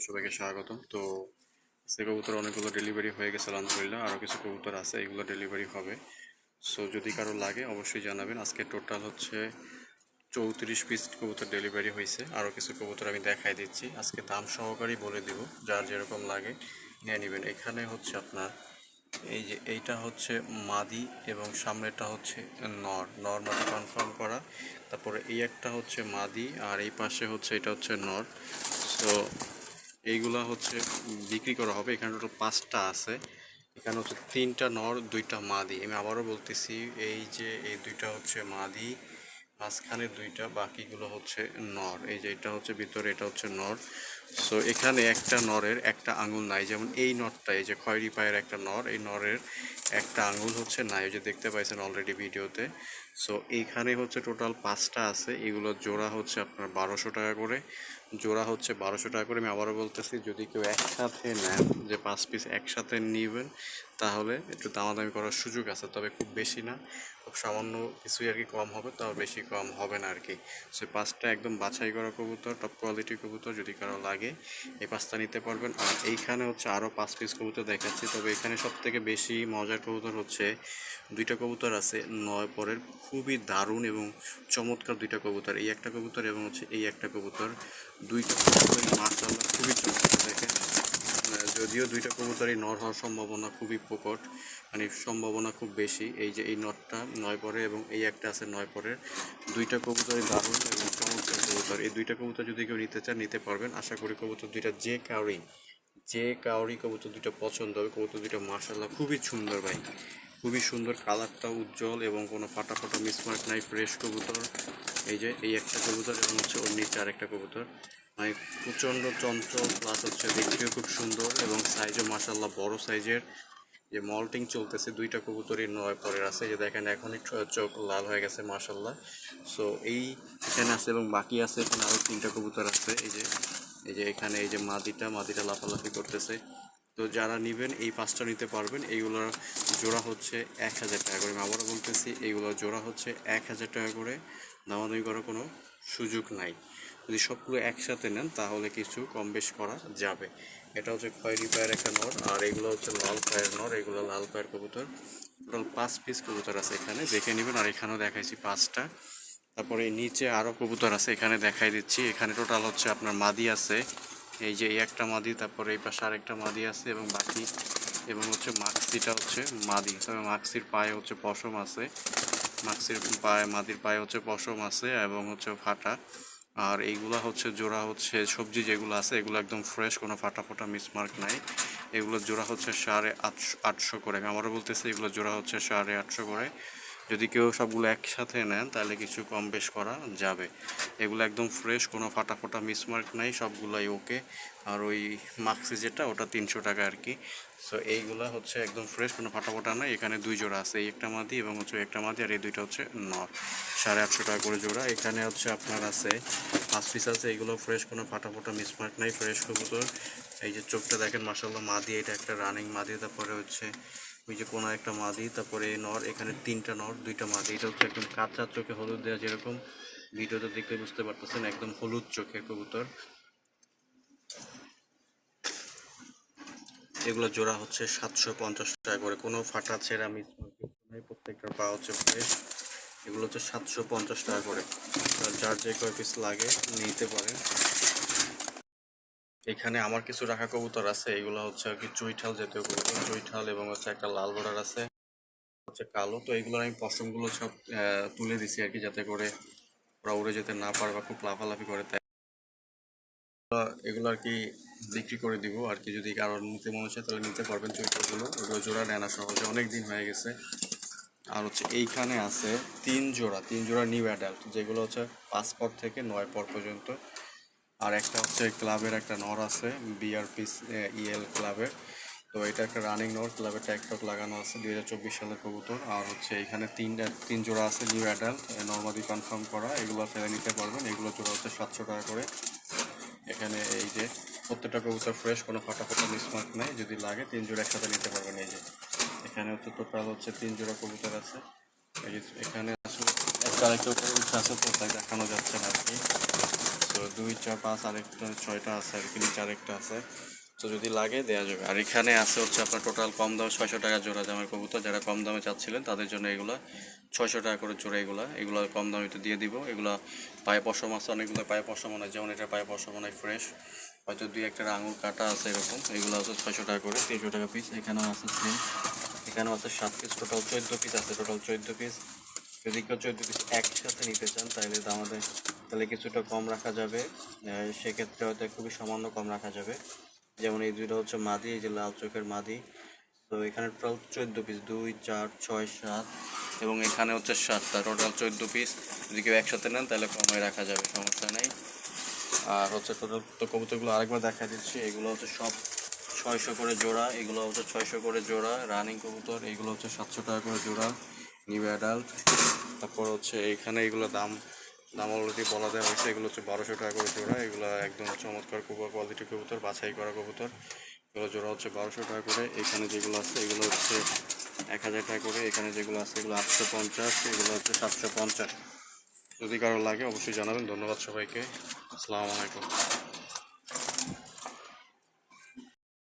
সবাইকে স্বাগতম। তো আজকে কবুতর অনেকগুলো ডেলিভারি হয়ে গেছে আলহামদুলিল্লাহ, আরও কিছু কবুতর আছে, এগুলো ডেলিভারি হবে। সো যদি কারো লাগে অবশ্যই জানাবেন। আজকে টোটাল হচ্ছে 34 পিস কবুতর ডেলিভারি হয়েছে। আরও কিছু কবুতর আমি দেখাই দিচ্ছি, আজকে দাম সহকারেই বলে দিব, যার যেরকম লাগে নিয়ে নেবেন। এখানে হচ্ছে আপনার এই যে এইটা হচ্ছে মাদি এবং সামনেটা হচ্ছে নর নর মাদি কনফার্ম করা। তারপরে এই একটা হচ্ছে মাদি আর এই পাশে হচ্ছে এটা হচ্ছে নর। তো এইগুলা হচ্ছে বিক্রি করা হবে। এখানে টোটাল 5টা আছে। এখানে হচ্ছে 3টা নর 2টা মাদি। আমি আবারও বলতেছি, এই যে এই 2টা হচ্ছে মাদি, মাঝখানে 2টা, বাকিগুলো হচ্ছে নর। এই যে এটা হচ্ছে ভিতরে, এটা হচ্ছে নর। সো এখানে একটা নরের একটা আঙুল নাই, যেমন এই নরটা, এই যে খয়েরি পায়ের একটা নর, এই নরের একটা আঙুল হচ্ছে নাই, ওই যে দেখতে পাইছেন অলরেডি ভিডিওতে। সো এইখানে হচ্ছে টোটাল 5টা আছে। এগুলোর জোড়া হচ্ছে আপনার 1200 টাকা করে। জোড়া হচ্ছে 1200 টাকা করে। আমি আবারও বলতেছি, যদি কেউ একসাথে নেন, যে 5 পিস একসাথে নেবেন, তাহলে একটু দামাদামি করার সুযোগ আছে, তবে খুব বেশি না, খুব সামান্য কিছুই আর কি কম হবে, তাও বেশি কম হবে না আর কি। সো 5টা একদম বাছাই করা কবুতর, টপ কোয়ালিটির কবুতর, যদি কারো লাগে এই 5টা নিতে পারবেন। আর এইখানে হচ্ছে আরও 5 পিস কবুতর দেখাচ্ছি, তবে এখানে সব থেকে বেশি মজার কবুতর হচ্ছে 2টা কবুতর আছে 9 পরের, খুবই দারুণ এবং চমৎকার 2টা কবুতর। এই একটা কবুতর এবং হচ্ছে এই একটা কবুতর, 2টা কবুতর মাশাআল্লাহ খুবই চমৎকার। দেখেন, যদিও 2টা কবুতরই নর হওয়ার সম্ভাবনা খুবই প্রকট, মানে সম্ভাবনা খুব বেশি। এই যে এই নটটা 9 পরে এবং এই একটা আছে 9 পরের, 2টা কবুতরই দারুণ এবং চমৎকার কবুতর। এই 2টা কবুতর যদি কেউ নিতে চান নিতে পারবেন। আশা করি কবুতর 2টা যে কাউরি কবুতর 2টা পছন্দ হবে। কবুতর 2টা মাশাআল্লাহ খুবই সুন্দর ভাই, খুবই সুন্দর, কালারটা উজ্জ্বল এবং কোনো ফাটা ফাটা মিসমার্ক নাই, ফ্রেশ কবুতর। এই যে এই একটা কবুতর এবং হচ্ছে ওর নিচে আরেকটা কবুতর, মানে প্রচণ্ড চঞ্চল, প্লাস হচ্ছে দেখতেও খুব সুন্দর এবং সাইজও মাশাআল্লাহ বড় সাইজের। যে মল্টিং চলতেছে, 2টা কবুতরই 9 পরের আছে, যে দেখেন এখনই চোখ লাল হয়ে গেছে মাশাআল্লাহ। সো এই এখানে আছে এবং বাকি আছে, এখানে আরও 3টা কবুতর আছে। এই যে এখানে এই যে মাদিটা লাফালাফি করতেছে। তো যারা নেবেন এই 5টা নিতে পারবেন। এইগুলোর জোড়া হচ্ছে 1000 টাকা করে। আমি আবারও বলতেছি, এইগুলোর জোড়া হচ্ছে 1000 টাকা করে, দামাদামি করার কোনো সুযোগ নাই। যদি সবগুলো একসাথে নেন তাহলে কিছু কম বেশ করা যাবে। এটা হচ্ছে খয়েরি পায়ের একটা নর, আর এগুলো হচ্ছে লাল পায়ের নর, এগুলো লাল পায়ের কবুতর। টোটাল 5 পিস কবুতর আছে, এখানে দেখে নেবেন। আর এখানেও দেখাইছি 5টা। তারপরে নিচে আরও কবুতর আছে, এখানে দেখাই দিচ্ছি। এখানে টোটাল হচ্ছে আপনার মাদি আছে, এই যে এই একটা মাদি, তারপরে এই পাশে আরেকটা মাদি আছে এবং বাকি, এবং হচ্ছে মাক্সিটা হচ্ছে মাদি, তবে মাক্সির পায়ে হচ্ছে পশম আছে। মাদির পায়ে হচ্ছে পশম আছে এবং হচ্ছে ফাটা। আর এইগুলা হচ্ছে জোড়া হচ্ছে সবজি যেগুলো আছে, এগুলো একদম ফ্রেশ, কোনো ফাটা ফোটা মিসমার্ক নাই। এগুলোর জোড়া হচ্ছে 850 করে। আমি আবারও বলতেছি, এগুলো জোড়া হচ্ছে 850 করে। যদি কেউ সবগুলো একসাথে নেন তাহলে কিছু কম বেশ করা যাবে। এগুলো একদম ফ্রেশ, কোনো ফাটা ফোটা মিসমার্ক নাই, সবগুলাই ওকে। আর ওই মাক্সি যেটা, ওটা 300 টাকা আর কি। সো এইগুলা হচ্ছে একদম ফ্রেশ, কোনো ফাটা ফোটা নাই। এখানে 2 জোড়া আছে, এই একটা মাদি এবং হচ্ছে একটা মাদি, আর এই 2টা হচ্ছে নর। 850 টাকা করে জোড়া। এখানে হচ্ছে আপনার আছে 5 পিস আছে, এগুলো ফ্রেশ, কোনো ফাটা ফোটা মিসমার্ক নাই, ফ্রেশ কবুতর। এই যে চোখটা দেখেন মাশাআল্লাহ, মাদি, এটা একটা রানিং মাদি, তারপরে হচ্ছে ওই যে কোনো একটা মাদি, তারপরে নর, এখানে 3টা নর 2টা মাদি। এটা হচ্ছে একদম কাঁচা চোখে হলুদ দেওয়া, যেরকম ভিডিওতে দেখলে বুঝতে পারতেছেন, একদম হলুদ চোখের কবুতর। এগুলো জোড়া হচ্ছে 750 টাকা করে, কোনো ফাটা ছেঁড়া মিসমার্ক নেই, প্রত্যেকটার পা হচ্ছে ফ্রেশ। এগুলো হচ্ছে 750 টাকা করে। যার যে কয় পিস লাগে নিতে পারেন। এখানে আমার কিছু রাখা কবুতর আছে, এগুলো হচ্ছে আর কি চুইঠাল জাতীয় কবুতর, চুইঠাল এবং হচ্ছে একটা লাল বর্ডার আছে, হচ্ছে কালো। তো এইগুলো আমি পশমগুলো সব তুলে দিছি আর কি, যাতে করে ওরা উড়ে যেতে না পারে বা খুব লাফালাফি করে। তাই এগুলো আর কি বিক্রি করে দিব আর কি, যদি কারো নিতে মনে হচ্ছে তাহলে নিতে পারবেন। চুইঠালগুলো ওগুলো জোড়া নেয় না সহজে, অনেক দিন হয়ে গেছে। আর হচ্ছে এইখানে আছে 3 জোড়া নিউ অ্যাডাল্ট, যেগুলো হচ্ছে 5 পর থেকে 9 পর পর্যন্ত। আর একটা হচ্ছে ক্লাবের একটা নর আছে, বিআরপি ইএল ক্লাবের। তো এটা একটা রানিং নর, ক্লাবের ট্যাগ লাগানো আছে, 2024 সালের কবুতর। আর হচ্ছে এখানে 3 জোড়া আছে নিউ অ্যাডাল্ট, নর্মালি কনফার্ম করা, এগুলো ফেলে নিতে পারবেন। এগুলো জোড়া হচ্ছে 700 টাকা করে। এখানে এই যে প্রত্যেকটা কবুতর ফ্রেশ, কোনো ফাটা ফাটা মিসমার্ক নেই, যদি লাগে 3 জোড়া একসাথে নিতে পারবেন। এই যে এখানে হচ্ছে টোটাল হচ্ছে 3 জোড়া কবুতর আছে। এই যে এখানে আসলে একটা আরেকটা উপরে উঠে আছে, তো তাই দেখানো যাচ্ছে না আর কি। তো 2 4 5 আরেকটা 6টা আছে আর কি, নিচে আরেকটা আছে। তো যদি লাগে দেওয়া যাবে। আর এখানে আছে হচ্ছে আপনার টোটাল কম দামে 600 টাকা জোড়া জামার কবুতর। যারা কম দামে চাচ্ছিলেন তাদের জন্য এগুলা 600 টাকা করে জোড়া। এগুলা কম দামে তো দিয়ে দিব। এগুলা পায়ে পশম আছে, অনেকগুলো পায়ে পশম মনে হয়, যেমন এটা পায়ে পশম মনে হয় ফ্রেশ, হয়তো 2 একটা আঙুল কাটা আছে এরকম। এগুলো আছে 600 টাকা করে, 300 টাকা পিস। এখানেও আছে সেম, এখানেও আছে 7 পিস, টোটাল 14 পিস আছে, টোটাল 14 পিস। যদি কেউ 14 পিস একসাথে নিতে চান তাহলে আমাদের তাহলে কিছুটা কম রাখা যাবে। সেক্ষেত্রে হয়তো খুবই সামান্য কম রাখা যাবে। যেমন এই দুইটা হচ্ছে মাদি, এই যে লাল চোখের মাদি। তো এখানে টোটাল 14 পিস, 2 4 6 7 এবং এখানে হচ্ছে 7টা, টোটাল 14 পিস। যদি কেউ একসাথে নেন তাহলে কমে রাখা যাবে, সমস্যা নেই। আর হচ্ছে টোটাল তো কবুতরগুলো আরেকবার দেখা দিচ্ছি। এগুলো হচ্ছে সব 600 করে জোড়া, এগুলো হচ্ছে 600 করে জোড়া রানিং কবুতর। এগুলো হচ্ছে 700 টাকা করে জোড়া নিউ অ্যাডাল্ট। তারপর হচ্ছে এইখানে এগুলো দাম দাম অলরেডি বলা দেওয়া হয়েছে। এগুলো হচ্ছে 1200 টাকা করে জোড়া। এগুলো একদম চমৎকার কোয়ালিটি কবুতর, বাছাই করা কবুতর। এগুলো জোড়া হচ্ছে 1200 টাকা করে। এখানে যেগুলো আছে এগুলো হচ্ছে 1000 টাকা করে। এখানে যেগুলো আছে এগুলো 850, এগুলো হচ্ছে 750। যদি কারো লাগে অবশ্যই জানাবেন। ধন্যবাদ সবাইকে, আসসালামু আলাইকুম।